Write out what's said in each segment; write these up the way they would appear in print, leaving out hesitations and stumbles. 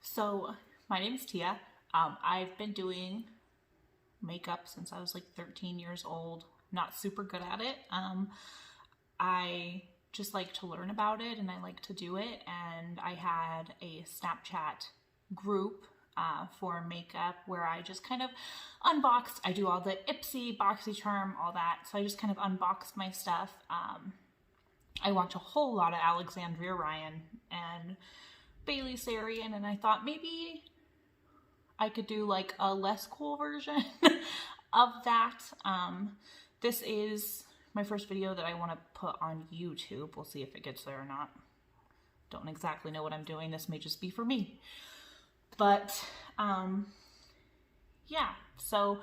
So my name is Tia. I've been doing makeup since I was like 13 years old. Not super good at it. I just like to learn about it and I like to do it. And I had a Snapchat group for makeup where I just kind of unboxed. I do all the Ipsy, BoxyCharm, all that. So I just kind of unboxed my stuff. I watch a whole lot of Alexandria Ryan and Bailey Sarian, and I thought maybe I could do like a less cool version of that. This is my first video that I want to put on YouTube. We'll see if it gets there or not. Don't exactly know what I'm doing. This may just be for me. But yeah, so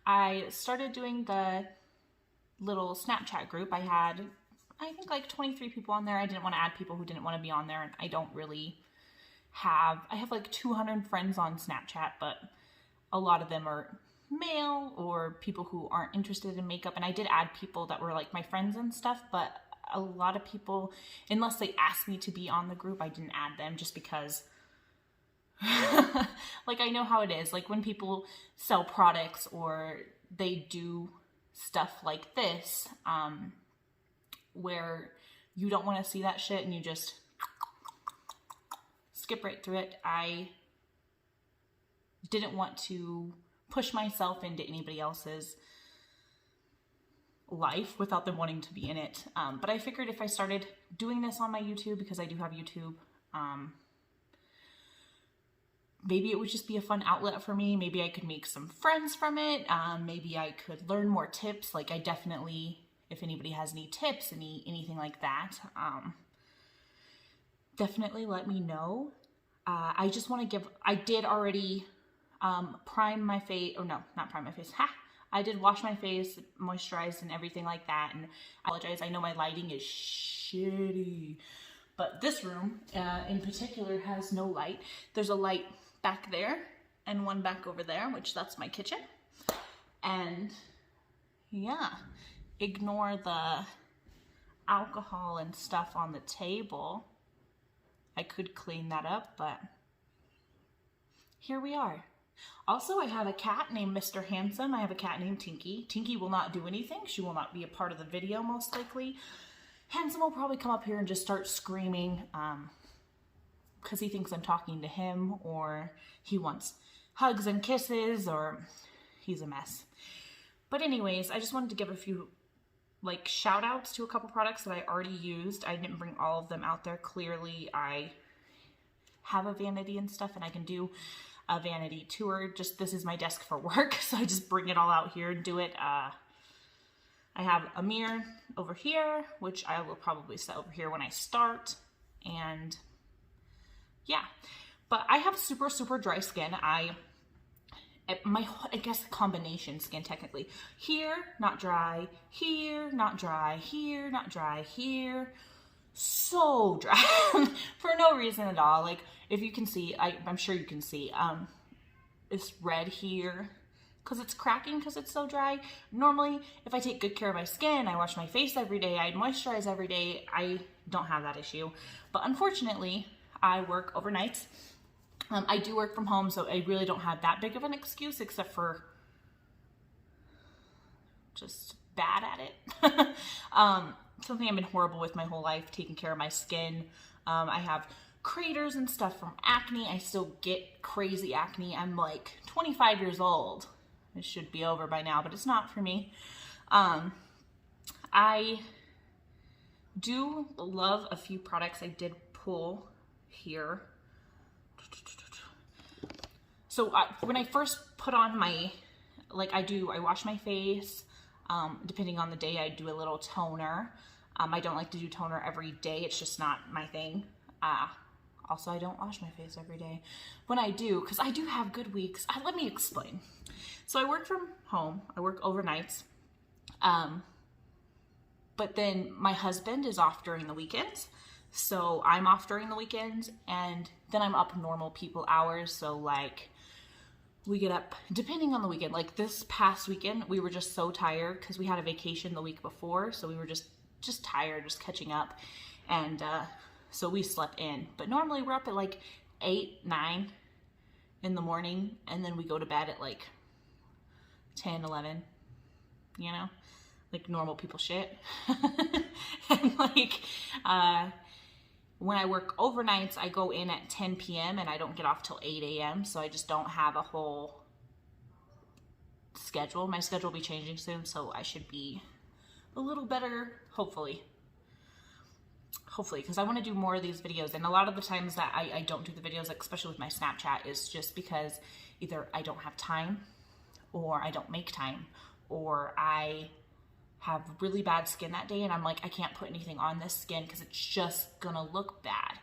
I started doing the little Snapchat group. I had, I think, like 23 people on there. I didn't want to add people who didn't want to be on there, and I don't really I have like 200 friends on Snapchat, but a lot of them are male or people who aren't interested in makeup. And I did add people that were like my friends and stuff, but a lot of people, unless they asked me to be on the group, I didn't add them just because like I know how it is. Like when people sell products or they do stuff like this, where you don't want to see that shit and you just skip right through it. I didn't want to push myself into anybody else's life without them wanting to be in it. But I figured if I started doing this on my YouTube, because I do have YouTube, maybe it would just be a fun outlet for me. Maybe I could make some friends from it. Maybe I could learn more tips. Like I definitely, if anybody has any tips, anything like that, definitely let me know. I just want to give, I did already prime my face, oh no, not prime my face, I did wash my face, moisturized and everything like that, and I apologize, I know my lighting is shitty, but this room in particular has no light. There's a light back there and one back over there, which that's my kitchen, and yeah, ignore the alcohol and stuff on the table. I could clean that up, but here we are. Also, I have a cat named Mr. Handsome. I have a cat named Tinky. Tinky will not do anything. She will not be a part of the video, most likely. Handsome will probably come up here and just start screaming because he thinks I'm talking to him, or he wants hugs and kisses, or he's a mess. But anyways, I just wanted to give a few like shout outs to a couple products that I already used. I didn't bring all of them out there. Clearly I have a vanity and stuff and I can do a vanity tour. Just this is my desk for work, so I just bring it all out here and do it. I have a mirror over here, which I will probably set over here when I start, and yeah, but I have super dry skin. I guess combination skin technically. Here, not dry. Here, not dry. Here, not dry. Here, so dry for no reason at all. Like if you can see, I'm sure you can see, it's red here because it's cracking because it's so dry. Normally, if I take good care of my skin, I wash my face every day, I moisturize every day, I don't have that issue. But unfortunately, I work overnights. I do work from home, so I really don't have that big of an excuse, except for just bad at it. Something I've been horrible with my whole life, taking care of my skin. I have craters and stuff from acne. I still get crazy acne. I'm like 25 years old. It should be over by now, but it's not for me. I do love a few products I did pull here. So when I first put on my, like I wash my face, depending on the day I do a little toner. I don't like to do toner every day, it's just not my thing. Also, I don't wash my face every day. When I do, because I do have good weeks, let me explain. So I work from home, I work overnights, but then my husband is off during the weekends. So I'm off during the weekends, and then I'm up normal people hours. So like we get up, depending on the weekend, like this past weekend, we were just so tired because we had a vacation the week before. So we were just tired, just catching up. And so we slept in, but normally we're up at like 8, 9, in the morning, and then we go to bed at like 10, 11, you know, like normal people shit. And like, when I work overnights, I go in at 10 p.m. and I don't get off till 8 a.m. So I just don't have a whole schedule. My schedule will be changing soon, so I should be a little better, hopefully, because I want to do more of these videos. And a lot of the times that I don't do the videos, especially with my Snapchat, is just because either I don't have time, or I don't make time, or I have really bad skin that day and I'm like, I can't put anything on this skin because it's just gonna look bad.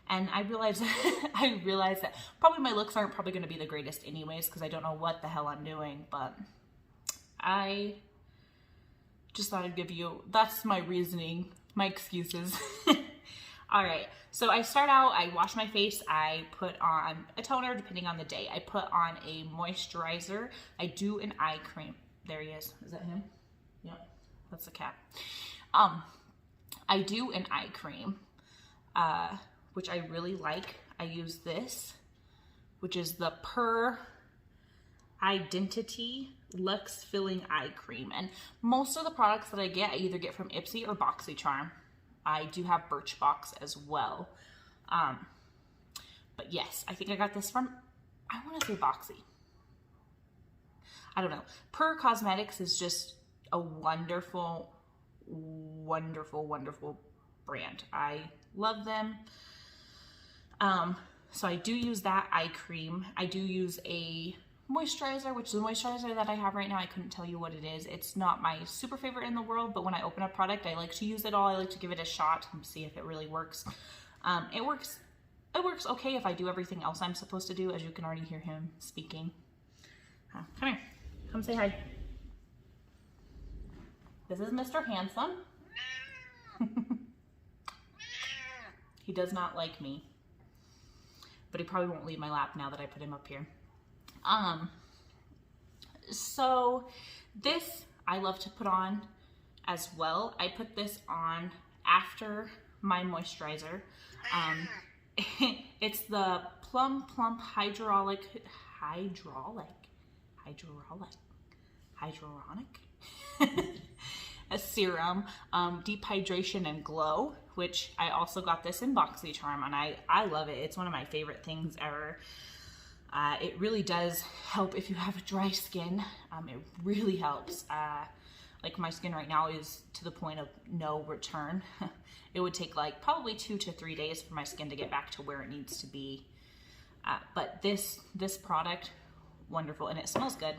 And I realized that probably my looks aren't probably gonna be the greatest anyways, because I don't know what the hell I'm doing, but I just thought I'd give you, that's my reasoning, my excuses. All right, so I start out, I wash my face, I put on a toner depending on the day. I put on a moisturizer, I do an eye cream. There he is that him? Yep. That's the cat. I do an eye cream, which I really like. I use this, which is the Per Identity Luxe Filling Eye Cream. And most of the products that I either get from Ipsy or BoxyCharm. I do have Birchbox as well. But yes, I think I got this from, I want to say Boxy. I don't know. Per Cosmetics is just a wonderful, wonderful, wonderful brand. I love them. So I do use that eye cream. I do use a moisturizer, which is the moisturizer that I have right now. I couldn't tell you what it is. It's not my super favorite in the world, but when I open a product, I like to use it all. I like to give it a shot and see if it really works. It works okay if I do everything else I'm supposed to do, as you can already hear him speaking. Come here. Come say hi. This is Mr. Handsome. He does not like me, but he probably won't leave my lap now that I put him up here. So this I love to put on as well. I put this on after my moisturizer. It's the Plum Plump Hyaluronic a serum, deep hydration and glow, which I also got this in BoxyCharm, and I love it. It's one of my favorite things ever. It really does help if you have dry skin. It really helps. Like my skin right now is to the point of no return. It would take like probably 2 to 3 days for my skin to get back to where it needs to be. But this product, wonderful, and it smells good.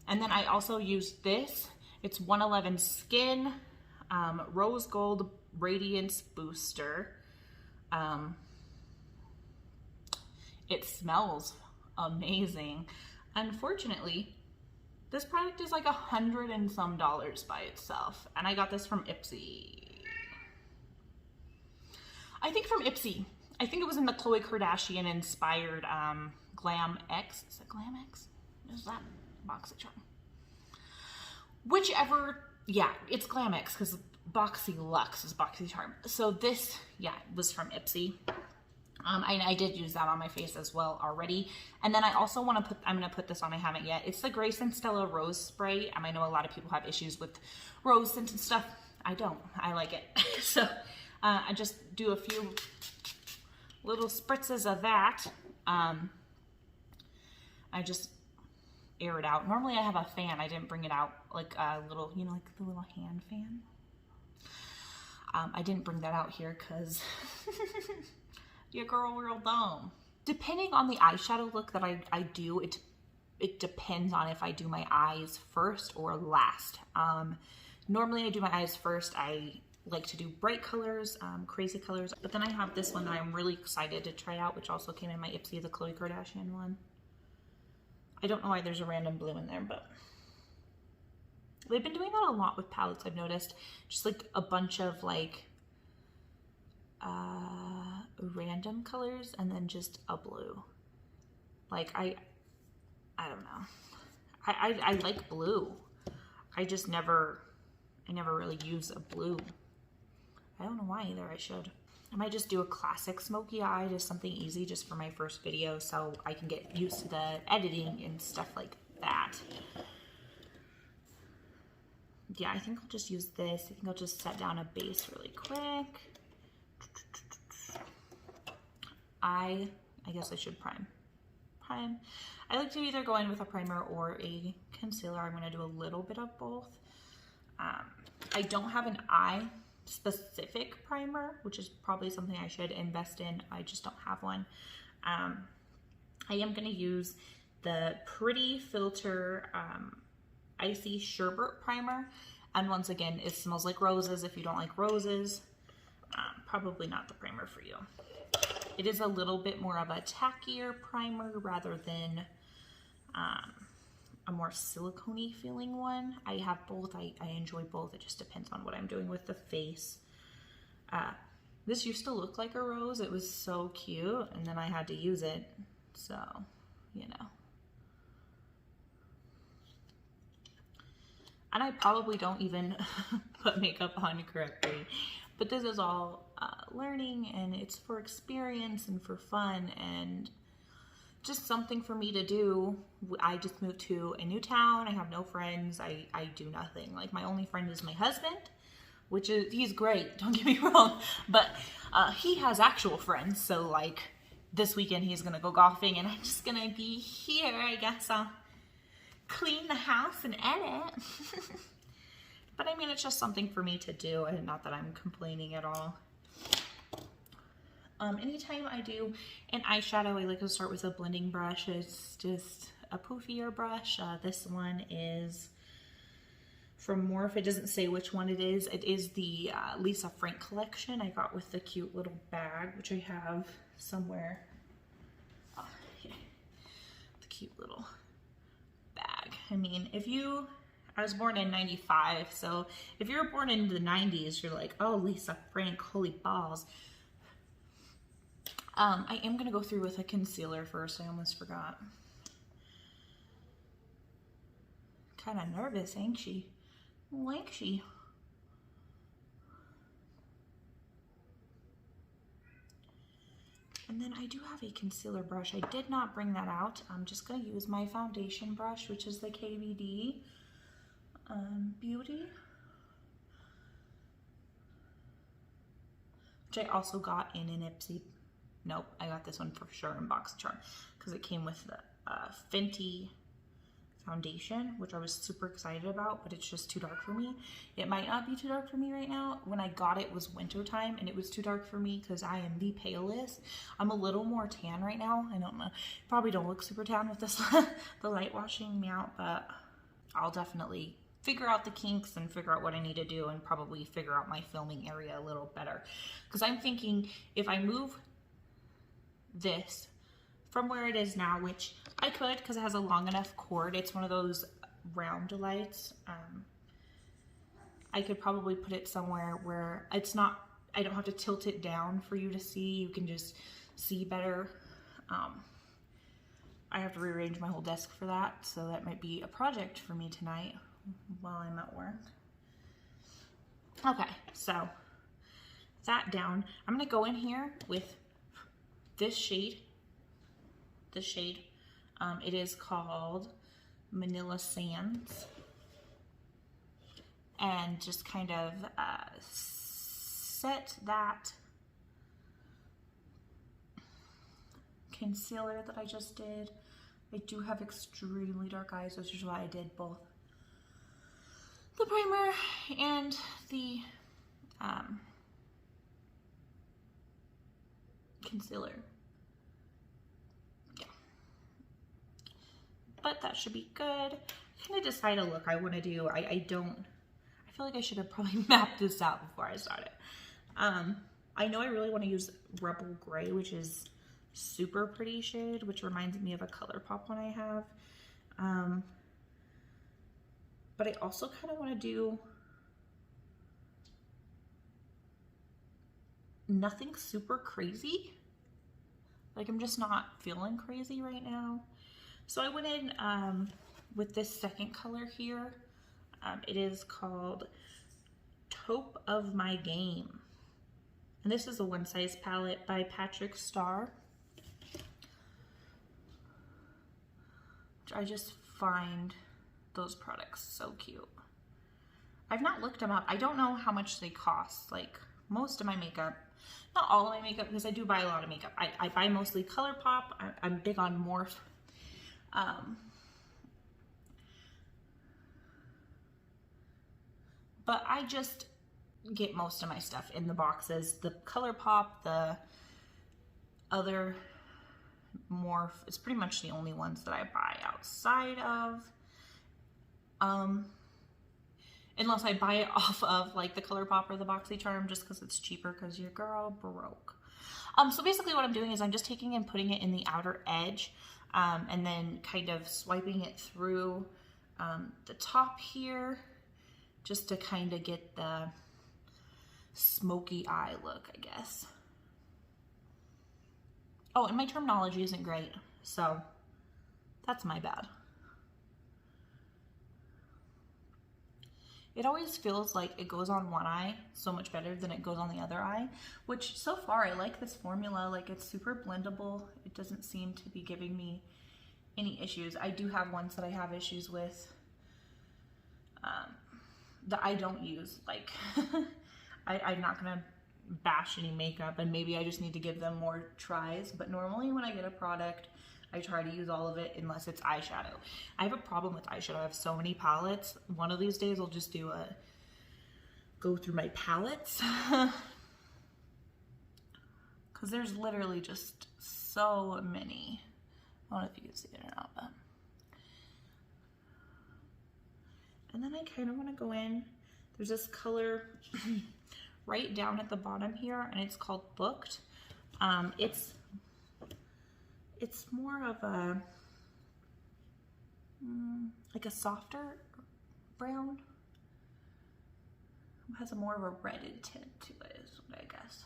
And then I also use this. It's 111 Skin Rose Gold Radiance Booster. It smells amazing. Unfortunately, this product is like $100 and some by itself, and I got this from Ipsy. I think from Ipsy. I think it was in the Khloe Kardashian inspired Glam X. Is it Glam X? Is that BoxyCharm? Whichever, yeah, it's Glam X because Boxy Luxe is BoxyCharm. So this, yeah, was from Ipsy. I did use that on my face as well already. And then I also want to I'm going to put this on, I haven't yet. It's the Grace and Stella Rose Spray. I know a lot of people have issues with rose scents and stuff. I don't. I like it. So I just do a few little spritzes of that. I just air it out. Normally I have a fan. I didn't bring it out, like a little, you know, like the little hand fan. I didn't bring that out here because your girl real dumb. Depending on the eyeshadow look that I do, it depends on if I do my eyes first or last. Normally I do my eyes first. I like to do bright colors, crazy colors, but then I have this one that I'm really excited to try out, which also came in my Ipsy, the Khloe Kardashian one. I don't know why there's a random blue in there, but they've been doing that a lot with palettes, I've noticed. Just like a bunch of like random colors and then just a blue. Like I don't know. I like blue. I never really use a blue. I don't know why either. I should. I might just do a classic smoky eye, just something easy just for my first video so I can get used to the editing and stuff like that. Yeah, I think I'll just use this. I think I'll just set down a base really quick. I guess I should prime. I like to either go in with a primer or a concealer. I'm going to do a little bit of both. I don't have an eye specific primer, which is probably something I should invest in. I just don't have one. I am going to use the Pretty Filter Icy Sherbet Primer. And once again, it smells like roses. If you don't like roses, probably not the primer for you. It is a little bit more of a tackier primer rather than a more silicone-y feeling one. I have both. I enjoy both. It just depends on what I'm doing with the face. This used to look like a rose. It was so cute, and then I had to use it. So, you know. And I probably don't even put makeup on correctly. But this is all learning, and it's for experience and for fun and just something for me to do. I just moved to a new town. I have no friends. I do nothing. Like, my only friend is my husband, which is, he's great, don't get me wrong. But he has actual friends. So, like, this weekend he's going to go golfing, and I'm just going to be here. I guess I'll clean the house and edit. But I mean, it's just something for me to do, and not that I'm complaining at all. Anytime I do an eyeshadow, I like to start with a blending brush. It's just a poofier brush. This one is from Morphe. It doesn't say which one it is. It is the Lisa Frank collection I got with the cute little bag, which I have somewhere. Oh, yeah. The cute little bag. I mean, I was born in 95, so if you were born in the 90s, you're like, oh, Lisa Frank, holy balls. I am going to go through with a concealer first. I almost forgot. Kind of nervous, ain't she? Like she. And then I do have a concealer brush. I did not bring that out. I'm just going to use my foundation brush, which is the KVD Beauty, which I also got in an Ipsy. Nope, I got this one for sure in BoxyCharm because it came with the Fenty foundation, which I was super excited about, but it's just too dark for me. It might not be too dark for me right now. When I got it, it was winter time, and it was too dark for me because I am the palest. I'm a little more tan right now. I don't know. Probably don't look super tan with this the light washing me out, but I'll definitely figure out the kinks and figure out what I need to do, and probably figure out my filming area a little better. Because I'm thinking if I move this from where it is now, which I could because it has a long enough cord. It's one of those round lights. I could probably put it somewhere where it's not, I don't have to tilt it down for you to see. You can just see better. I have to rearrange my whole desk for that, so that might be a project for me tonight while I'm at work. Okay, so that down. I'm gonna go in here with this shade. It is called Manila Sands, and just kind of set that concealer that I just did. I do have extremely dark eyes, which is why I did both the primer and the concealer. Yeah. But that should be good. I kind of decide a look I want to do. I feel like I should have probably mapped this out before I started. I know I really want to use Rebel Gray, which is super pretty shade, which reminds me of a ColourPop one I have. But I also kind of want to do nothing super crazy. Like, I'm just not feeling crazy right now. So I went in with this second color here. It is called Taupe of My Game. And this is a One Size palette by Patrick Starr. Which I just find those products so cute. I've not looked them up. I don't know how much they cost. Like most of my makeup, not all of my makeup, because I do buy a lot of makeup. I buy mostly ColourPop. I'm big on Morphe. But I just get most of my stuff in the boxes. The ColourPop, the other Morphe is pretty much the only ones that I buy outside of. Unless I buy it off of like the ColourPop or the BoxyCharm just because it's cheaper because your girl broke. So basically what I'm doing is I'm just taking and putting it in the outer edge and then kind of swiping it through the top here just to kind of get the smoky eye look, I guess. Oh, and my terminology isn't great, so that's my bad. It always feels like it goes on one eye so much better than it goes on the other eye, which so far I like this formula. Like it's super blendable. It doesn't seem to be giving me any issues. I do have ones that I have issues with that I don't use. Like I'm not gonna bash any makeup, and maybe I just need to give them more tries, but normally when I get a product I try to use all of it unless it's eyeshadow. I have a problem with eyeshadow. I have so many palettes. One of these days I'll just do go through my palettes because there's literally just so many. I don't know if you can see it or not, but. And then I kind of want to go in. There's this color right down at the bottom here, and it's called Booked. It's more of a like a softer brown. It has a more of a redded tint to it, is what I guess.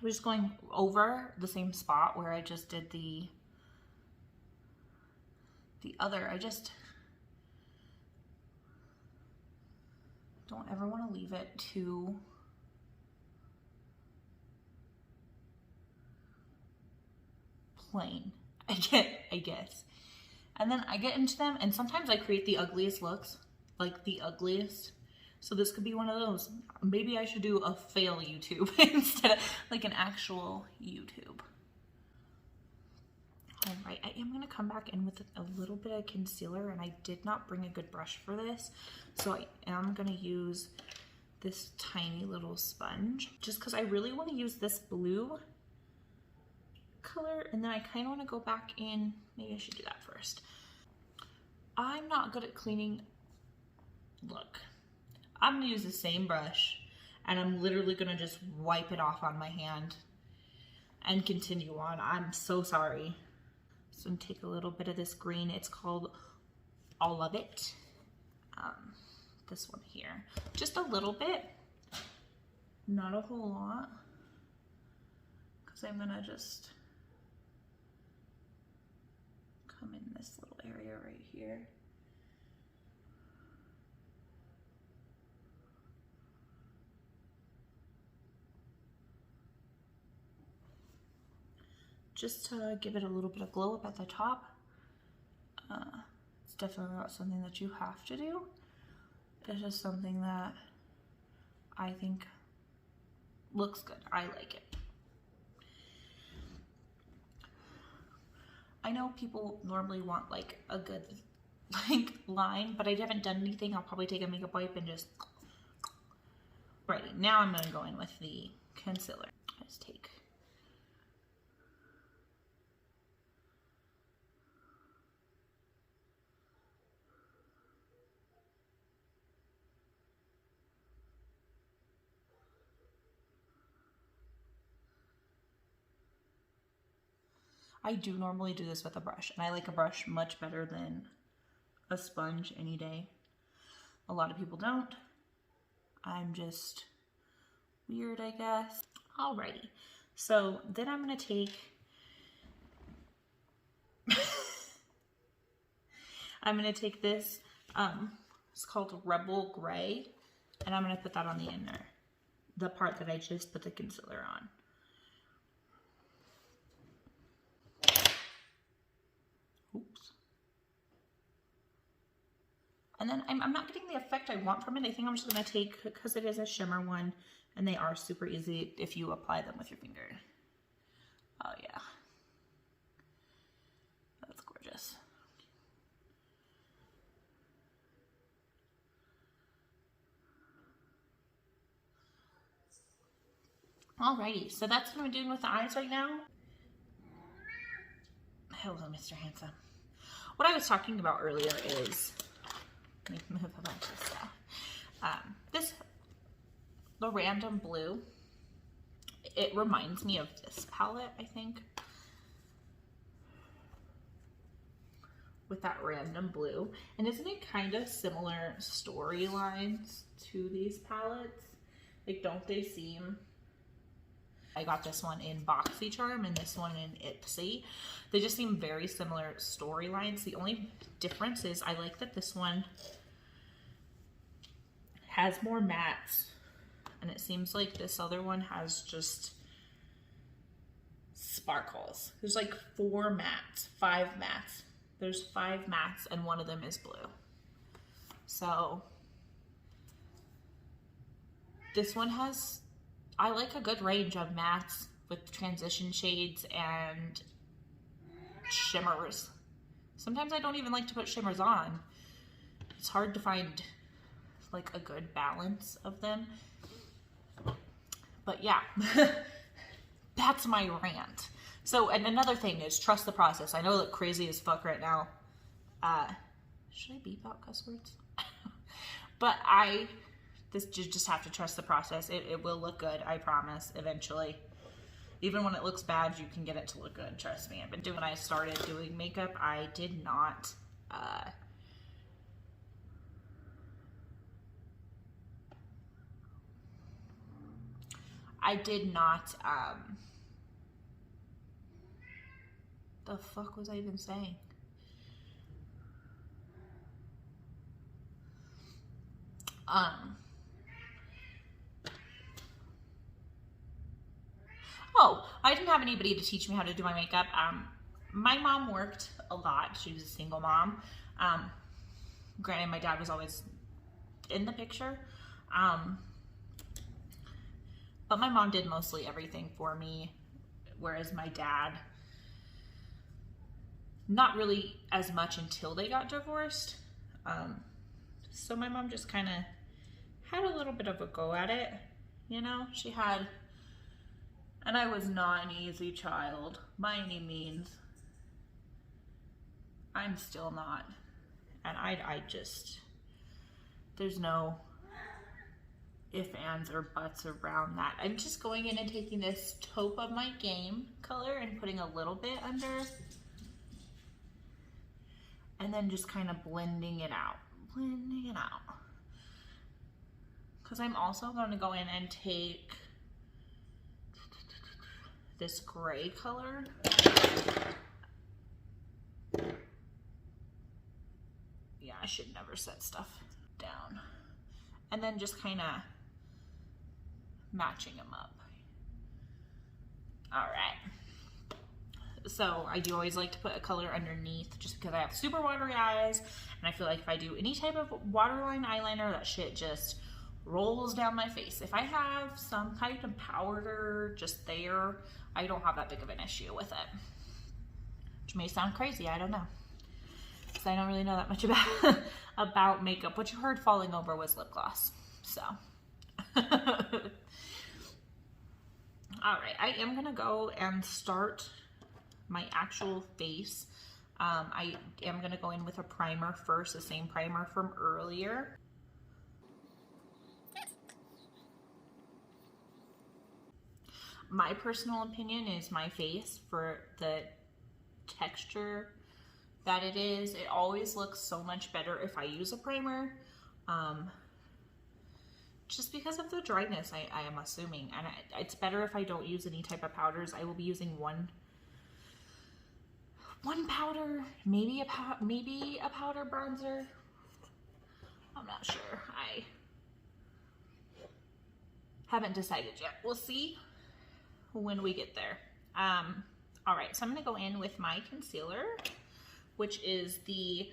We're just going over the same spot where I just did the other. I just don't ever want to leave it too plain, I guess. And then I get into them, and sometimes I create the ugliest looks, like the ugliest. So this could be one of those. Maybe I should do a fail YouTube instead of like an actual YouTube. All right, I am gonna come back in with a little bit of concealer, and I did not bring a good brush for this. So I am gonna use this tiny little sponge just because I really want to use this blue color, and then I kind of want to go back in. Maybe I should do that first. I'm not good at cleaning. Look, I'm gonna use the same brush, and I'm literally gonna just wipe it off on my hand and continue on. I'm so sorry. So I'm gonna take a little bit of this green. It's called All of It. This one here, just a little bit, not a whole lot, because I'm gonna just come in this little area right here. Just to give it a little bit of glow up at the top. It's definitely not something that you have to do. It's just something that I think looks good. I like it. I know people normally want like a good like line, but I haven't done anything. I'll probably take a makeup wipe and just. Righty, now I'm gonna go in with the concealer. Just take. I do normally do this with a brush, and I like a brush much better than a sponge any day. A lot of people don't. I'm just weird, I guess. Alrighty, so then I'm gonna take I'm gonna take this It's called Rebel Gray, and I'm going to put that on the inner, the part that I just put the concealer on. Oops. And then I'm not getting the effect I want from it. I think I'm just going to take, because it is a shimmer one, and they are super easy if you apply them with your finger. Oh yeah. That's gorgeous. Alrighty, so that's what I'm doing with the eyes right now. Hello, Mr. Handsome. What I was talking about earlier is, let me move a bunch of stuff. The Random Blue, it reminds me of this palette, I think. With that Random Blue. And isn't it kind of similar storylines to these palettes? Like, don't they seem... I got this one in BoxyCharm and this one in Ipsy. They just seem very similar storylines. The only difference is I like that this one has more mattes, and it seems like this other one has just sparkles. There's like 4 mattes, 5 mattes. There's 5 mattes and one of them is blue. So this one has, I like a good range of mattes with transition shades and shimmers. Sometimes I don't even like to put shimmers on. It's hard to find like a good balance of them. But yeah, that's my rant. So, and another thing is trust the process. I know that crazy as fuck right now. Should I beep out cuss words? But you just have to trust the process. It will look good, I promise, eventually. Even when it looks bad, you can get it to look good, trust me. When I started doing makeup, I did not, the fuck was I even saying? Oh, I didn't have anybody to teach me how to do my makeup. My mom worked a lot. She was a single mom. Granted, my dad was always in the picture. But my mom did mostly everything for me, whereas my dad, not really as much until they got divorced. So my mom just kind of had a little bit of a go at it, you know? She had, and I was not an easy child by any means. I'm still not. And I just, there's no if, ands, or buts around that. I'm just going in and taking this taupe of my game color and putting a little bit under, and then just kind of blending it out. Because I'm also going to go in and take this gray color. Yeah, I should never set stuff down. And then just kind of matching them up. All right. So I do always like to put a color underneath just because I have super watery eyes, and I feel like if I do any type of waterline eyeliner, that shit just rolls down my face. If I have some kind of powder just there, I don't have that big of an issue with it. Which may sound crazy, I don't know. Because I don't really know that much about makeup. What you heard falling over was lip gloss. So. Alright, I am going to go and start my actual face. I am going to go in with a primer first, the same primer from earlier. My personal opinion is my face, for the texture that it is, it always looks so much better if I use a primer. Just because of the dryness, I am assuming. And it's better if I don't use any type of powders. I will be using one powder, maybe a powder bronzer, I'm not sure. I haven't decided yet. We'll see when we get there. All right, so I'm gonna go in with my concealer, which is the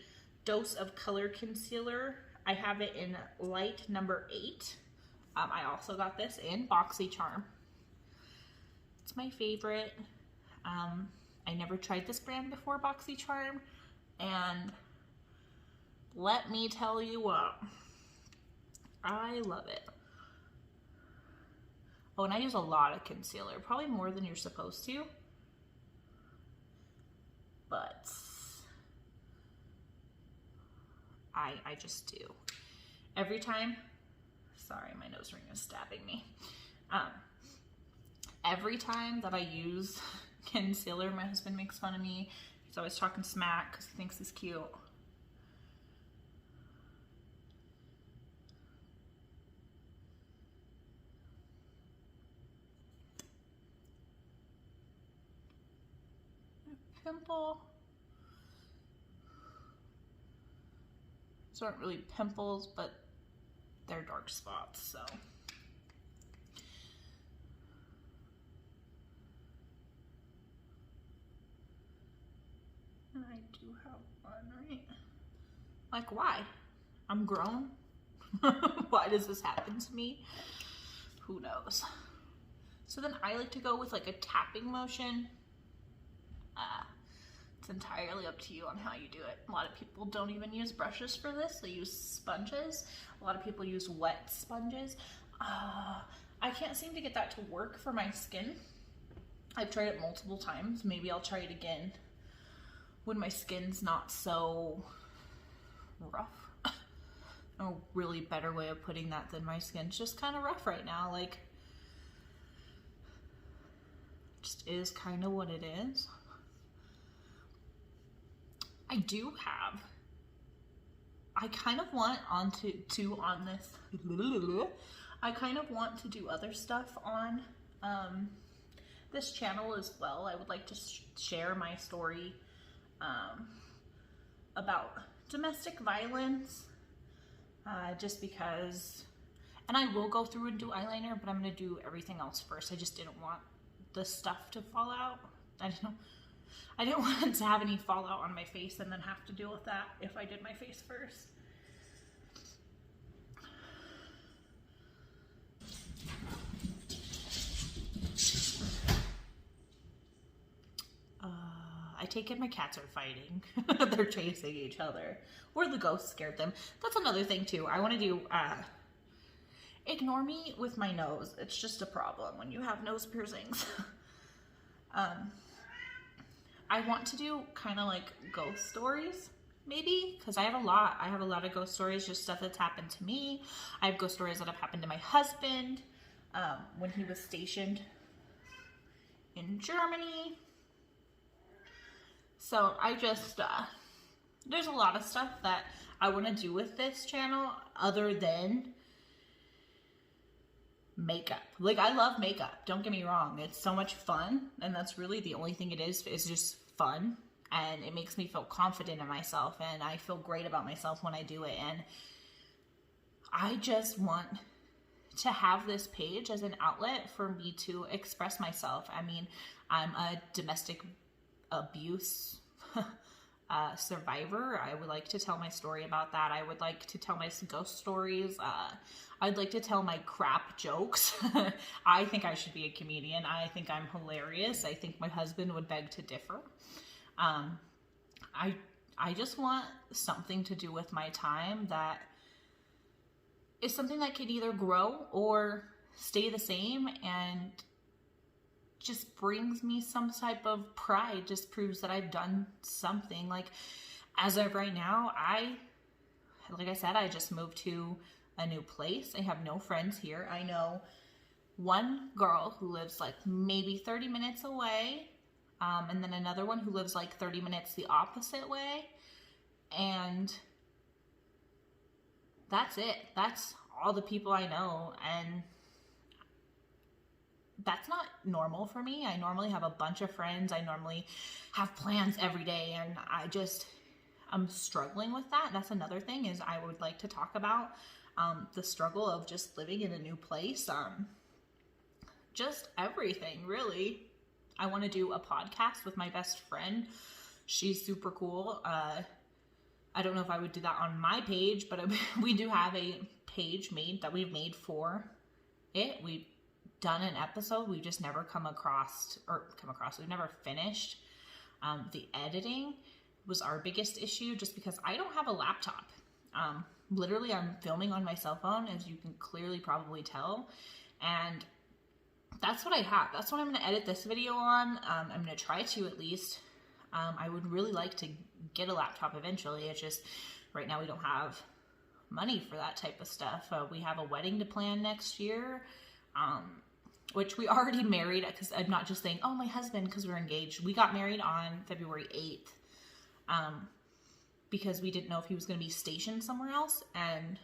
Dose of Color Concealer. I have it in light number 8. I also got this in BoxyCharm. It's my favorite. I never tried this brand before, BoxyCharm, and let me tell you what, I love it. Oh, and I use a lot of concealer, probably more than you're supposed to, but I just do. Every time, sorry, my nose ring is stabbing me. Every time that I use concealer, my husband makes fun of me. He's always talking smack because he thinks he's cute. Pimple. These aren't really pimples, but they're dark spots, so. And I do have one, right? Like, why? I'm grown. Why does this happen to me? Who knows? So then I like to go with like a tapping motion. It's entirely up to you on how you do it. A lot of people don't even use brushes for this. They use sponges. A lot of people use wet sponges. I can't seem to get that to work for my skin. I've tried it multiple times. Maybe I'll try it again when my skin's not so rough. A really better way of putting that than my skin's just kind of rough right now. Like, just is kind of what it is. I kind of want on this. I kind of want to do other stuff on this channel as well. I would like to share my story about domestic violence, just because, and I will go through and do eyeliner, but I'm gonna do everything else first. I just didn't want the stuff to fall out. I didn't want to have any fallout on my face and then have to deal with that if I did my face first. I take it my cats are fighting. They're chasing each other. Or the ghost scared them. That's another thing too. I want to do, ignore me with my nose. It's just a problem when you have nose piercings. I want to do kind of like ghost stories, maybe, because I have a lot. I have a lot of ghost stories, just stuff that's happened to me. I have ghost stories that have happened to my husband when he was stationed in Germany. So I just, there's a lot of stuff that I want to do with this channel other than makeup. Like, I love makeup, don't get me wrong. It's so much fun, and that's really the only thing it is just fun, and it makes me feel confident in myself, and I feel great about myself when I do it. And I just want to have this page as an outlet for me to express myself. I mean, I'm a domestic abuse survivor. I would like to tell my story about that. I would like to tell my ghost stories. I'd like to tell my crap jokes. I think I should be a comedian. I think I'm hilarious. I think my husband would beg to differ. I just want something to do with my time that is something that can either grow or stay the same and just brings me some type of pride, just proves that I've done something. Like, as of right now, like I said, I just moved to a new place. I have no friends here. I know one girl who lives like maybe 30 minutes away, and then another one who lives like 30 minutes the opposite way, and that's it. That's all the people I know, and that's not normal for me. I normally have a bunch of friends. I normally have plans every day, and I'm struggling with that. That's another thing is I would like to talk about the struggle of just living in a new place. Just everything, really. I want to do a podcast with my best friend. She's super cool. I don't know if I would do that on my page, but we do have a page made that we've made for it. We've done an episode. We just never we've never finished. The editing was our biggest issue just because I don't have a laptop. Literally, I'm filming on my cell phone, as you can clearly probably tell. And that's what I have. That's what I'm going to edit this video on. I'm going to try to at least. I would really like to get a laptop eventually. It's just right now we don't have money for that type of stuff. We have a wedding to plan next year, which we already married, because I'm not just saying, oh, my husband, because we're engaged. We got married on February 8th because we didn't know if he was going to be stationed somewhere else, and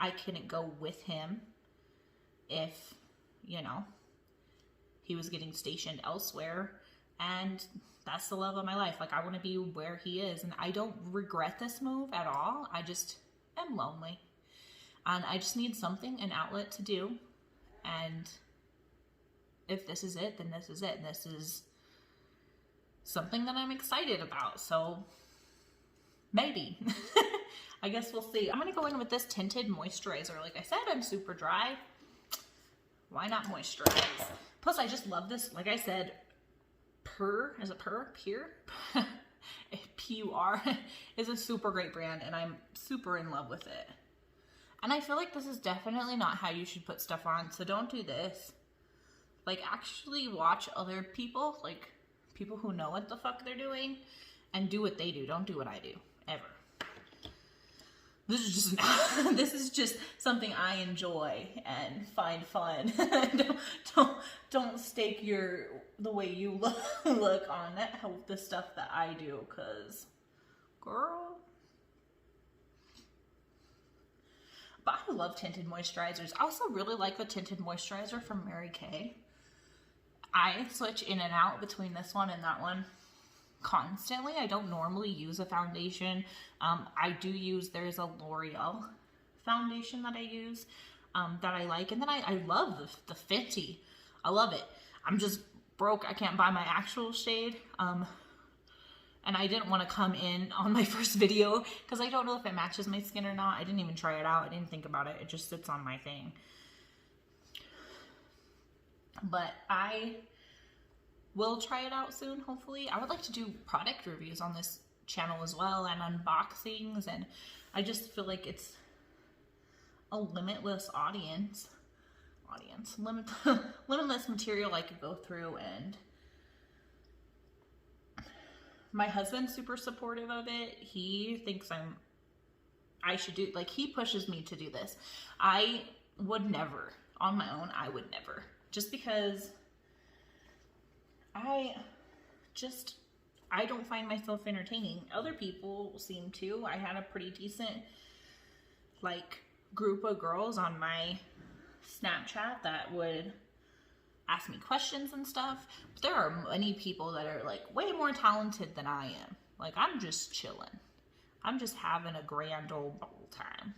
I couldn't go with him if, you know, he was getting stationed elsewhere. And that's the love of my life. Like, I want to be where he is, and I don't regret this move at all. I just am lonely, and I just need something, an outlet to do. And if this is it, then this is it. This is something that I'm excited about. So maybe. I guess we'll see. I'm going to go in with this tinted moisturizer. Like I said, I'm super dry. Why not moisturize? Plus, I just love this. Like I said, Pure P-U-R is a super great brand, and I'm super in love with it. And I feel like this is definitely not how you should put stuff on, so don't do this. Like, actually watch other people, like people who know what the fuck they're doing, and do what they do. Don't do what I do, ever. This is just something I enjoy and find fun. don't stake the way you look on the stuff that I do, cause girl. But I love tinted moisturizers. I also really like the tinted moisturizer from Mary Kay. I switch in and out between this one and that one constantly. I don't normally use a foundation. I do use, there's a L'Oreal foundation that I use that I like, and then I love the Fenty. I love it. I'm just broke. I can't buy my actual shade, and I didn't want to come in on my first video because I don't know if it matches my skin or not. I didn't even try it out. I didn't think about it. It just sits on my thing. But I will try it out soon, hopefully. I would like to do product reviews on this channel as well, and unboxings, and I just feel like it's a limitless limitless material I could go through. And my husband's super supportive of it. He thinks I should do, like, he pushes me to do this. I would never, on my own, I would never, just because I don't find myself entertaining. Other people seem to. I had a pretty decent, like, group of girls on my Snapchat that would ask me questions and stuff. But there are many people that are, like, way more talented than I am. Like, I'm just chilling. I'm just having a grand old ball time.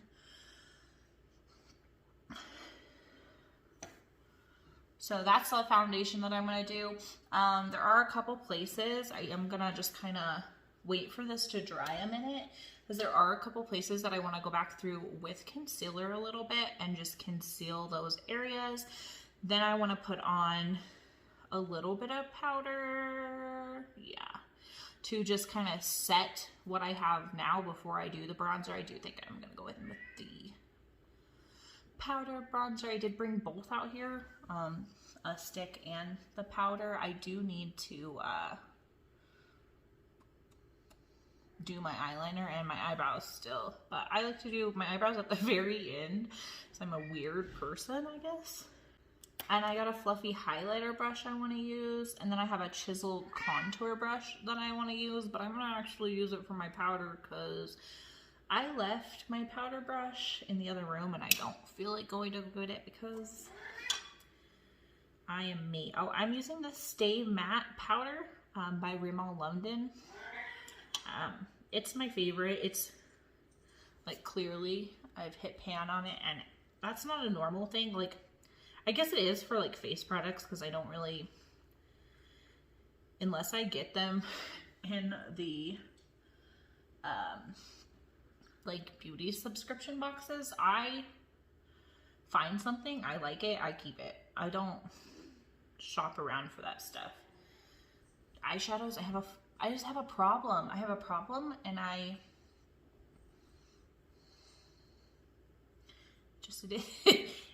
So that's the foundation that I'm going to do. There are a couple places. I am going to just kind of wait for this to dry a minute, because there are a couple places that I want to go back through with concealer a little bit and just conceal those areas. Then I want to put on a little bit of powder, to just kind of set what I have now before I do the bronzer. I do think I'm going to go in with the powder bronzer. I did bring both out here, a stick and the powder. I do need to do my eyeliner and my eyebrows still, but I like to do my eyebrows at the very end, so I'm a weird person, I guess. And I got a fluffy highlighter brush I want to use, and then I have a chiseled contour brush that I want to use, but I'm going to actually use it for my powder because I left my powder brush in the other room and I don't feel like going to get it because I am me. Oh, I'm using the Stay Matte powder by Rimmel London. it's my favorite. It's like clearly I've hit pan on it, and that's not a normal thing. Like, I guess it is for like face products, because I don't really, unless I get them in the like beauty subscription boxes, I find something, I like it, I keep it. I don't shop around for that stuff. Eyeshadows, I just have a problem. I have a problem, and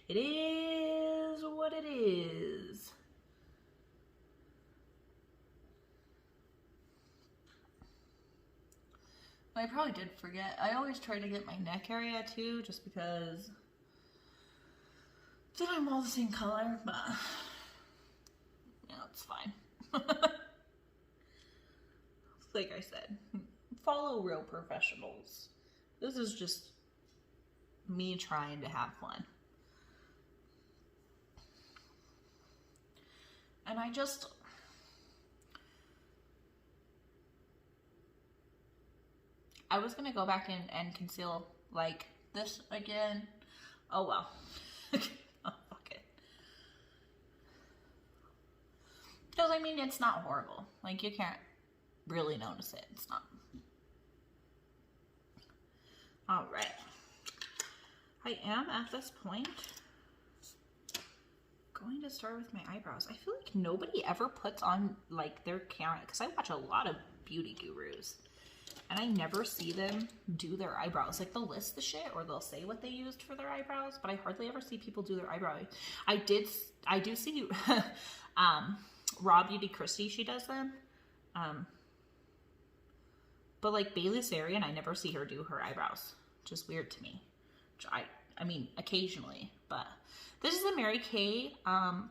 it is what it is. I probably did forget. I always try to get my neck area too, just because then I'm all the same color, but yeah, it's fine. Like I said, follow real professionals. This is just me trying to have fun. And I was gonna go back in and conceal like this again. Oh well. Oh, fuck it. Because I mean, it's not horrible. Like, you can't really notice it. It's not. All right. I am at this point going to start with my eyebrows. I feel like nobody ever puts on like their camera, because I watch a lot of beauty gurus, and I never see them do their eyebrows. Like, they'll list the shit or they'll say what they used for their eyebrows, but I hardly ever see people do their eyebrows. I do see Raw Beauty Christie, she does them. But like Bailey Sarian, I never see her do her eyebrows. Just weird to me. Which I mean, occasionally, but this is the Mary Kay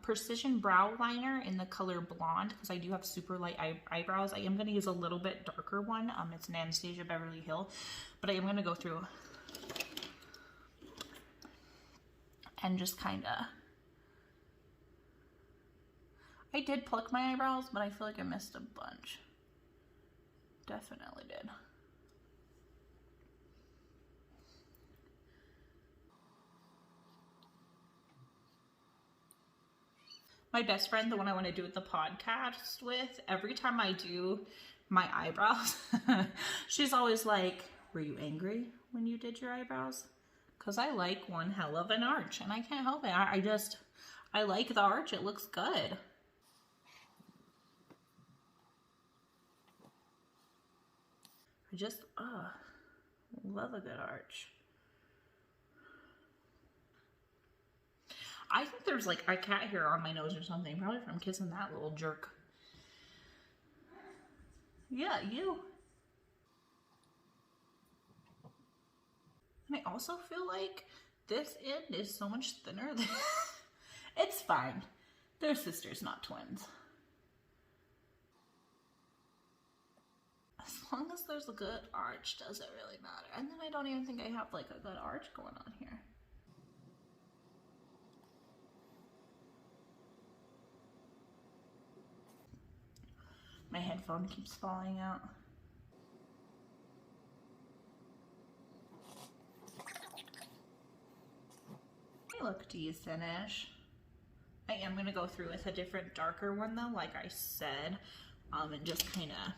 Precision Brow Liner in the color Blonde, because I do have super light eyebrows. I am going to use a little bit darker one. It's an Anastasia Beverly Hill, but I am going to go through and just kind of... I did pluck my eyebrows, but I feel like I missed a bunch. Definitely did. My best friend, the one I want to do the podcast with, every time I do my eyebrows, she's always like, were you angry when you did your eyebrows? Because I like one hell of an arch, and I can't help it. I like the arch. It looks good. I just, love a good arch. I think there's like a cat hair on my nose or something, probably from kissing that little jerk. Yeah, you. And I also feel like this end is so much thinner than... It's fine. They're sisters, not twins. As long as there's a good arch, does it really matter? And then I don't even think I have like a good arch going on here. My headphone keeps falling out. They look decent-ish. I am going to go through with a different darker one though, like I said, and just kind of...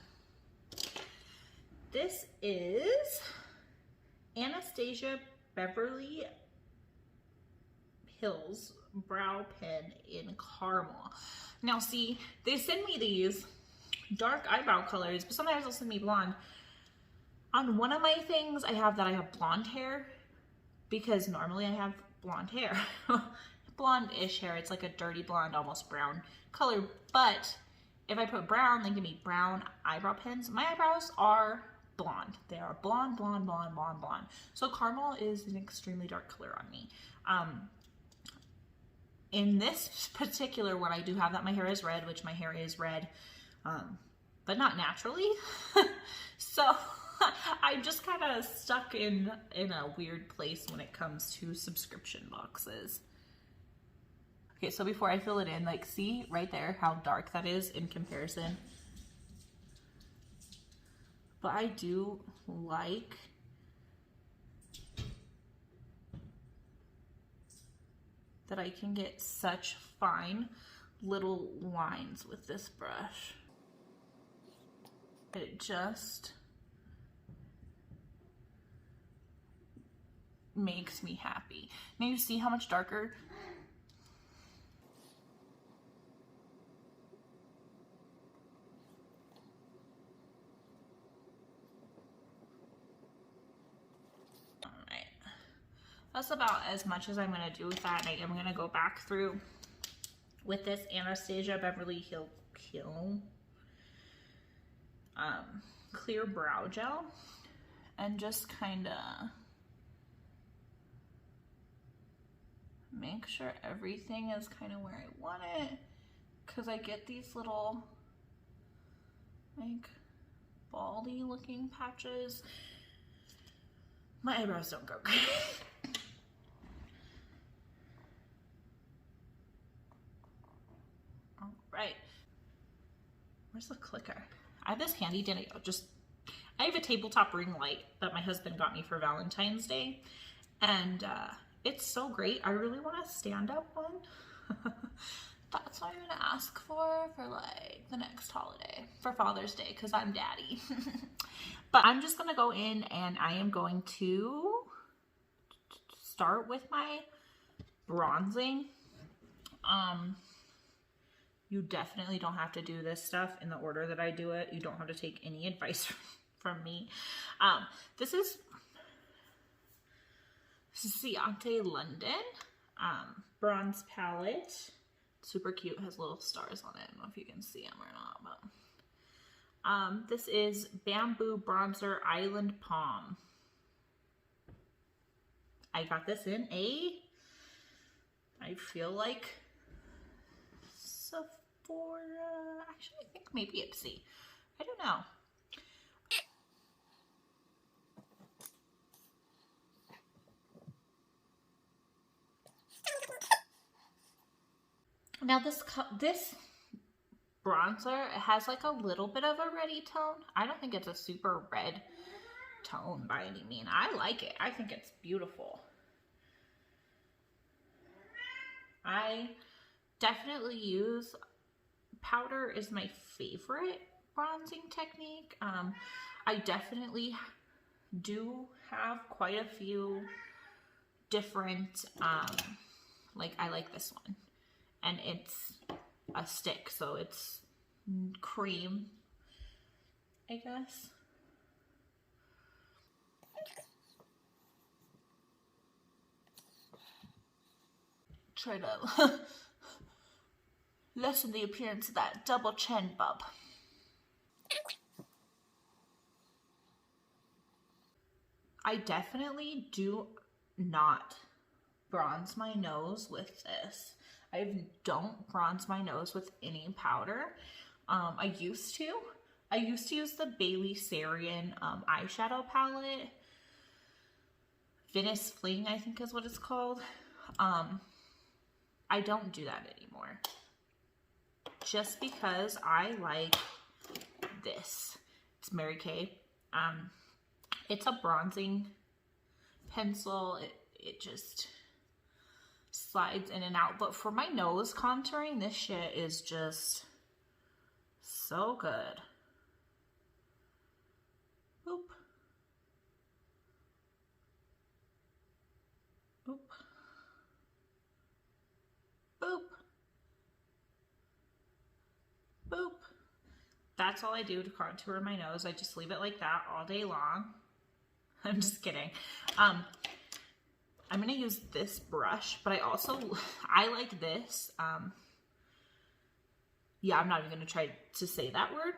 This is Anastasia Beverly Hills Brow Pen in Caramel. Now see, they send me these dark eyebrow colors, but sometimes they'll send me blonde. On one of my things, I have that I have blonde hair, because normally I have blonde hair. Blonde-ish hair. It's like a dirty blonde, almost brown color. But if I put brown, they give me brown eyebrow pens. My eyebrows are blonde. They are blonde, blonde, blonde, blonde, blonde. So caramel is an extremely dark color on me. In this particular one, I do have that my hair is red, which my hair is red, but not naturally. So I'm just kind of stuck in a weird place when it comes to subscription boxes. Okay, so before I fill it in, like, see right there how dark that is in comparison. But I do like that I can get such fine little lines with this brush. It just makes me happy. Now you see how much darker? That's about as much as I'm going to do with that. And I'm going to go back through with this Anastasia Beverly Hills clear brow gel and just kind of make sure everything is kind of where I want it, because I get these little like baldy looking patches. My eyebrows don't go great. Right. Where's the clicker? I have this handy dandy, I have a tabletop ring light that my husband got me for Valentine's Day. And it's so great. I really want a stand-up one. That's what I'm gonna ask for like the next holiday, for Father's Day, because I'm daddy. But I'm just gonna go in and I am going to start with my bronzing. You definitely don't have to do this stuff in the order that I do it. You don't have to take any advice from me. This is Ciate London bronze palette. Super cute, has little stars on it. I don't know if you can see them or not, but this is Bamboo Bronzer Island Palm. I got this in I feel like Sephora, actually I think maybe Ipsy. I don't know. Now this bronzer, it has like a little bit of a reddy tone. I don't think it's a super red tone by any means. I like it. I think it's beautiful. I definitely use powder is my favorite bronzing technique. I definitely do have quite a few different, like I like this one. And it's a stick, so it's cream, I guess. Try to lessen the appearance of that double chin bump. I definitely do not bronze my nose with this. I don't bronze my nose with any powder. I used to use the Bailey Sarian eyeshadow palette. Venice Fling, I think is what it's called. I don't do that anymore. Just because I like this. It's Mary Kay. It's a bronzing pencil. It just slides in and out. But for my nose contouring, this shit is just so good. Boop. Boop. Boop. Boop. That's all I do to contour my nose. I just leave it like that all day long. I'm just kidding. I'm going to use this brush, but I like this. Yeah, I'm not even going to try to say that word.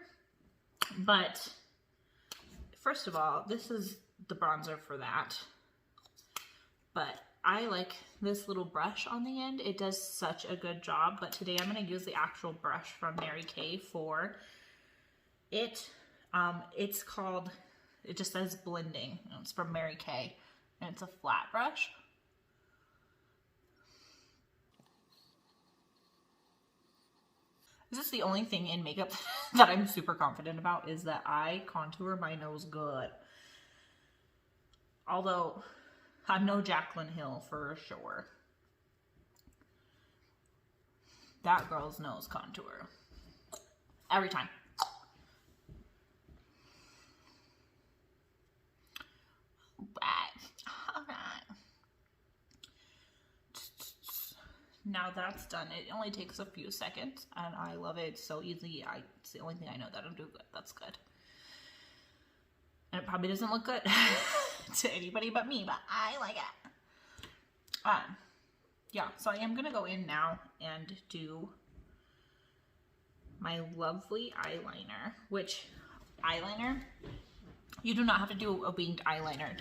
But first of all, this is the bronzer for that. But I like this little brush on the end. It does such a good job. But today I'm going to use the actual brush from Mary Kay for it. It's called, it just says blending. It's from Mary Kay. And it's a flat brush. This is the only thing in makeup that I'm super confident about, is that I contour my nose good. Although, I'm no Jaclyn Hill for sure. That girl's nose contour. Every time. Alright. Now that's done. It only takes a few seconds, and I love it. It's so easy. It's the only thing I know that I'm doing good. That's good. And it probably doesn't look good to anybody but me, but I like it. Yeah, so I am going to go in now and do my lovely eyeliner, which eyeliner, you do not have to do a winged eyeliner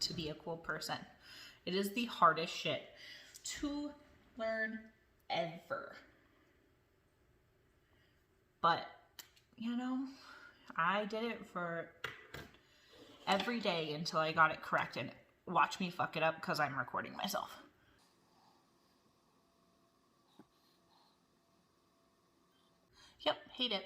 to be a cool person. It is the hardest shit to learn ever. But, you know, I did it for every day until I got it correct, and watch me fuck it up because I'm recording myself. Yep, hate it.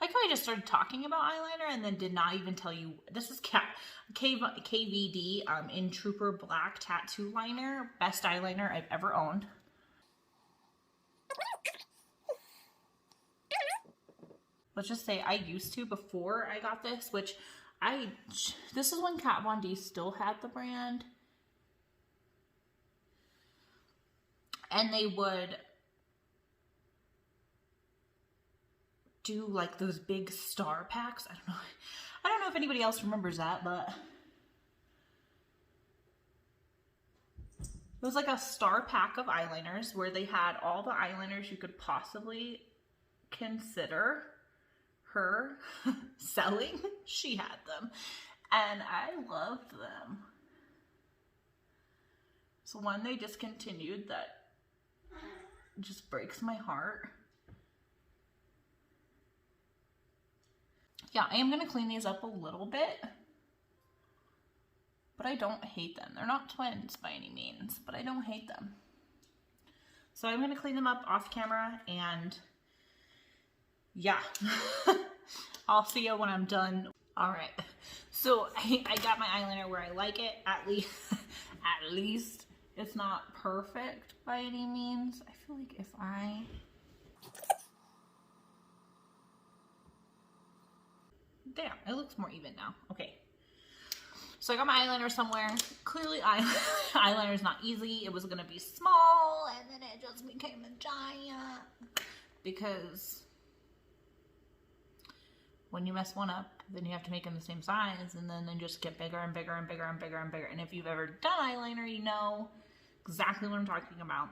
I like how I just started talking about eyeliner and then did not even tell you. This is KVD in Trooper Black Tattoo Liner. Best eyeliner I've ever owned. Let's just say I used to before I got this, which this is when Kat Von D still had the brand. And they would do like those big star packs. I don't know if anybody else remembers that, but it was like a star pack of eyeliners where they had all the eyeliners you could possibly consider her selling. She had them, and I loved them. So one they discontinued that just breaks my heart. Yeah, I am going to clean these up a little bit, but I don't hate them. They're not twins by any means, but I don't hate them. So I'm going to clean them up off camera, and yeah, I'll see you when I'm done. All right, so I got my eyeliner where I like it. At least it's not perfect by any means. I feel like if there, it looks more even now. Okay. So I got my eyeliner somewhere. Clearly eyeliner is not easy. It was gonna be small, and then it just became a giant. Because when you mess one up, then you have to make them the same size, and then they just get bigger and bigger and bigger and bigger and bigger. And if you've ever done eyeliner, you know exactly what I'm talking about.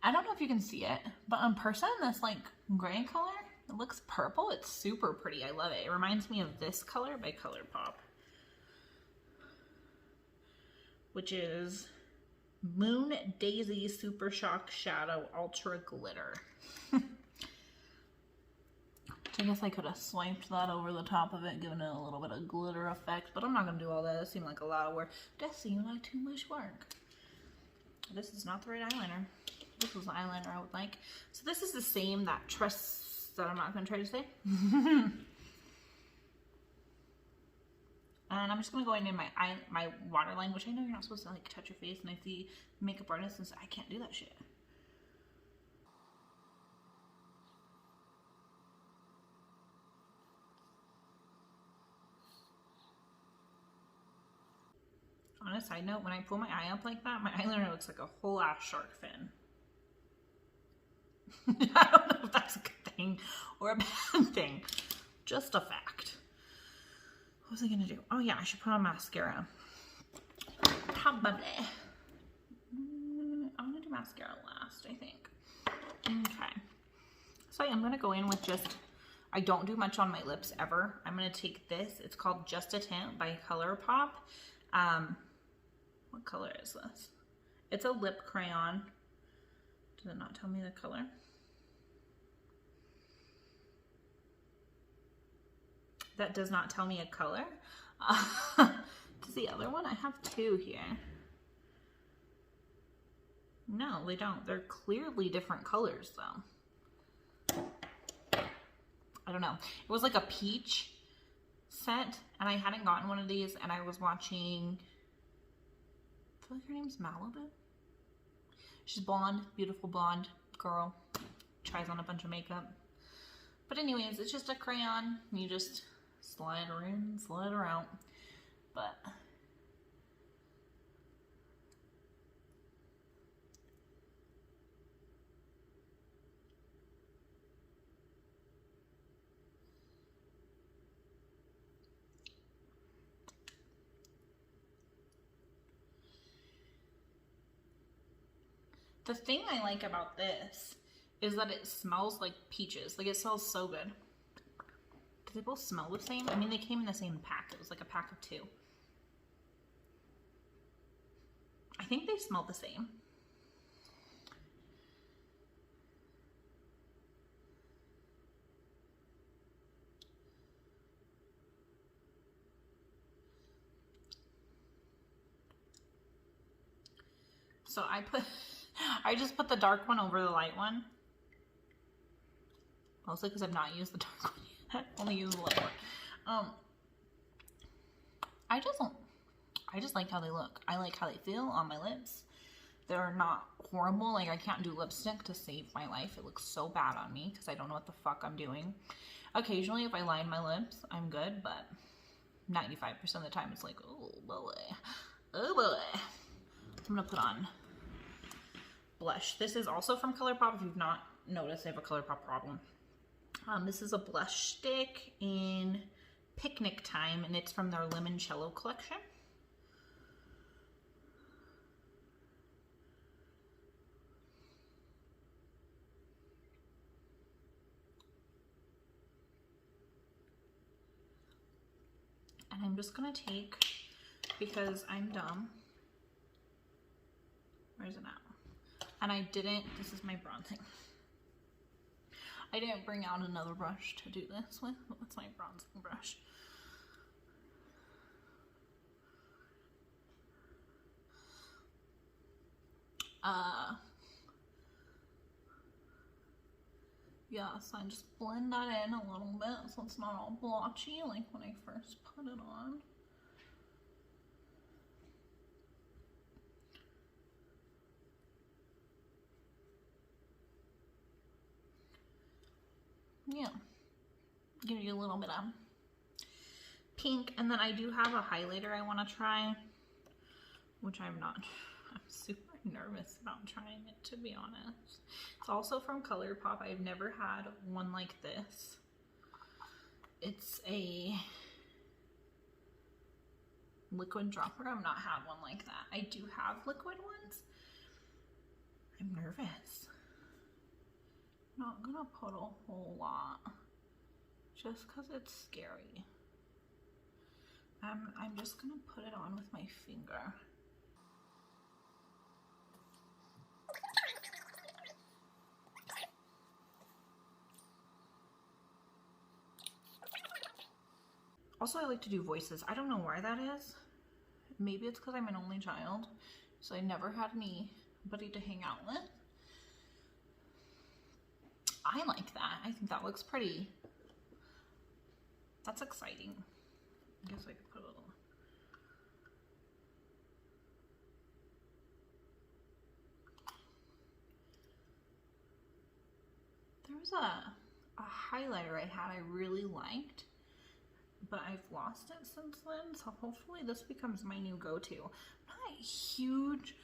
I don't know if you can see it, but in person, this like gray color, it looks purple. It's super pretty. I love it. It reminds me of this color by ColourPop, which is Moon Daisy Super Shock Shadow Ultra Glitter. I guess I could have swiped that over the top of it, given it a little bit of glitter effect, but I'm not going to do all that. It seemed like a lot of work. It does seem like too much work. This is not the right eyeliner. This was the eyeliner I would like. So this is the same, that trust that I'm not going to try to say. And I'm just going to go in my waterline, which I know you're not supposed to like touch your face, and I see makeup artists and I can't do that shit. On a side note, when I pull my eye up like that, my eyeliner looks like a whole ass shark fin. I don't know if that's a good thing or a bad thing. Just a fact. What was I gonna do? Oh yeah, I should put on mascara. Probably. I'm gonna do mascara last, I think. Okay. So I am gonna go in with just, I don't do much on my lips ever. I'm gonna take this. It's called Just a Tint by ColourPop. What color is this? It's a lip crayon. Does it not tell me the color? that does not tell me a color. Does the other one? I have two here. No, they don't. They're clearly different colors though. I don't know. It was like a peach scent, and I hadn't gotten one of these, and I was watching, I feel like her name's Malibu. She's blonde, beautiful blonde girl, tries on a bunch of makeup. But anyways, it's just a crayon. You just slide her in, slide her out. But the thing I like about this is that it smells like peaches. Like, it smells so good. Do they both smell the same? I mean, they came in the same pack. It was like a pack of 2. I think they smell the same. So I just put the dark one over the light one. Mostly because I've not used the dark one yet. Only used the light one. I just like how they look. I like how they feel on my lips. They're not horrible. Like, I can't do lipstick to save my life. It looks so bad on me because I don't know what the fuck I'm doing. Occasionally, if I line my lips, I'm good, but 95% of the time it's like, oh boy. Oh boy. I'm gonna put on blush. This is also from ColourPop. If you've not noticed, I have a ColourPop problem. This is a blush stick in Picnic Time, and it's from their Limoncello collection. And I'm just gonna take, because I'm dumb. Where's it at? And I didn't, this is my bronzing. I didn't bring out another brush to do this with. What's my bronzing brush? Yeah, so I just blend that in a little bit so it's not all blotchy like when I first put it on. Yeah, give you a little bit of pink, and then I do have a highlighter I want to try, which I'm super nervous about trying it, to be honest. It's also from ColourPop. I've never had one like this. It's a liquid dropper. I've not had one like that. I do have liquid ones. I'm nervous. Not gonna put a whole lot just because it's scary. I'm just gonna put it on with my finger. Also, I like to do voices. I don't know why that is. Maybe it's because I'm an only child, so I never had anybody to hang out with. I like that. I think that looks pretty. That's exciting. I guess I could put a little. There was a highlighter I had I really liked, but I've lost it since then, so hopefully this becomes my new go-to. I'm not huge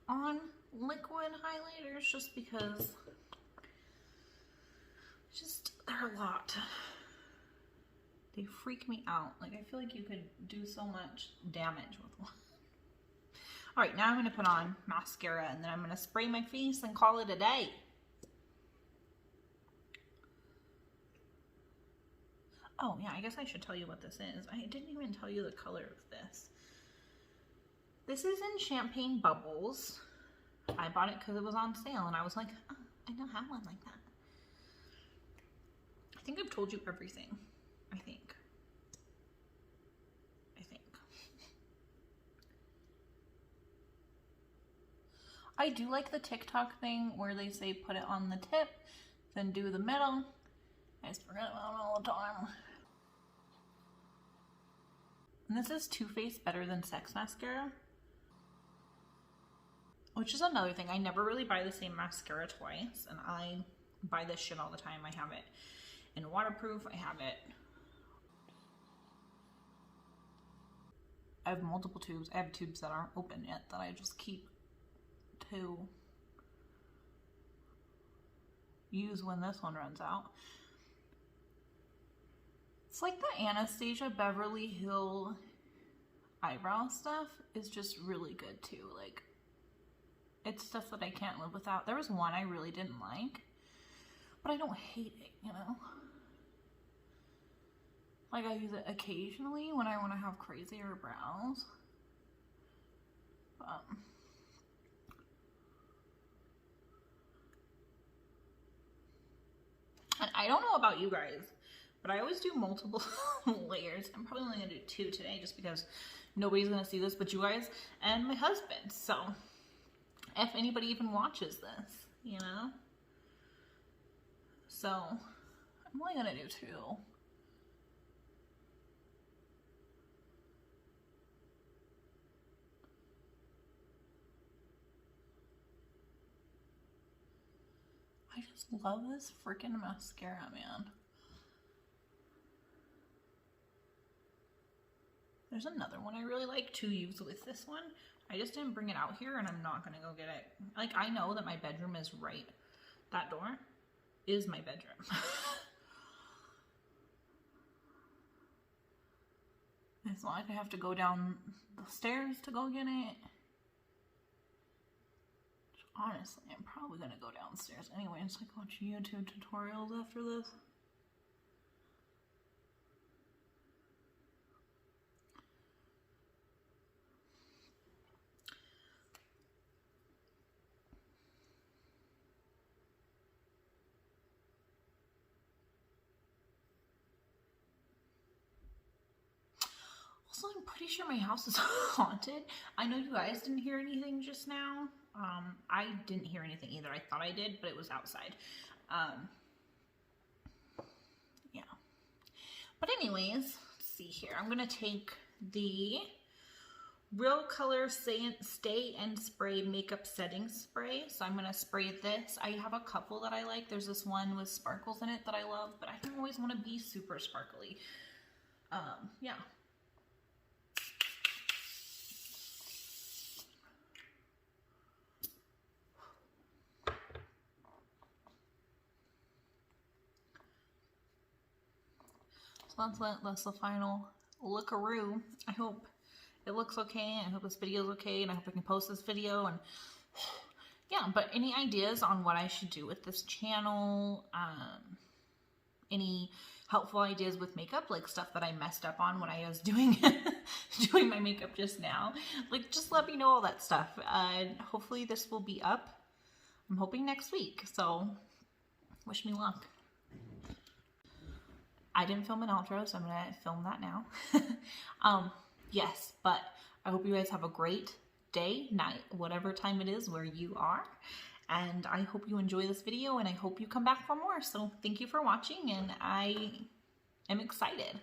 on liquid highlighters just because they're a lot. They freak me out. Like, I feel like you could do so much damage with one. All right, now I'm gonna put on mascara, and then I'm gonna spray my face and call it a day. Oh yeah, I guess I should tell you what this is. I didn't even tell you the color of this. This is in Champagne Bubbles. I bought it because it was on sale, and I was like, oh, I don't have one like that. I think I've told you everything, I think. I do like the TikTok thing where they say put it on the tip, then do the middle. I just forget about it all the time. And this is Too Faced Better Than Sex mascara, which is another thing. I never really buy the same mascara twice, and I buy this shit all the time. I have it in waterproof. I have multiple tubes. I have tubes that aren't open yet that I just keep to use when this one runs out. It's like the Anastasia Beverly Hill eyebrow stuff is just really good too. Like, it's stuff that I can't live without. There was one I really didn't like, but I don't hate it, you know? Like, I use it occasionally when I want to have crazier brows. And I don't know about you guys, but I always do multiple layers. I'm probably only going to do 2 today just because nobody's going to see this but you guys and my husband. So, if anybody even watches this, you know? So, I'm only going to do 2. I just love this freaking mascara, man. There's another one I really like to use with this one. I just didn't bring it out here and I'm not gonna go get it. Like, I know that my bedroom is right. That door is my bedroom. It's not like I have to go down the stairs to go get it. Honestly, I'm probably gonna go downstairs anyway and just like watch YouTube tutorials after this. Also, I'm pretty sure my house is haunted. I know you guys didn't hear anything just now. I didn't hear anything either. I thought I did, but it was outside. Yeah. But anyways, let's see here. I'm going to take the Real Color Stay and Spray Makeup Setting Spray. So I'm going to spray this. I have a couple that I like. There's this one with sparkles in it that I love, but I don't always want to be super sparkly. Yeah. That's the final lookaroo. I hope it looks okay. I hope this video is okay, and I hope I can post this video. And yeah, but any ideas on what I should do with this channel? Any helpful ideas with makeup, like stuff that I messed up on when I was doing doing my makeup just now? Like, just let me know all that stuff. Hopefully this will be up, I'm hoping next week. So wish me luck. I didn't film an outro, so I'm gonna film that now. Yes, but I hope you guys have a great day, night, whatever time it is where you are. And I hope you enjoy this video, and I hope you come back for more. So thank you for watching, and I am excited.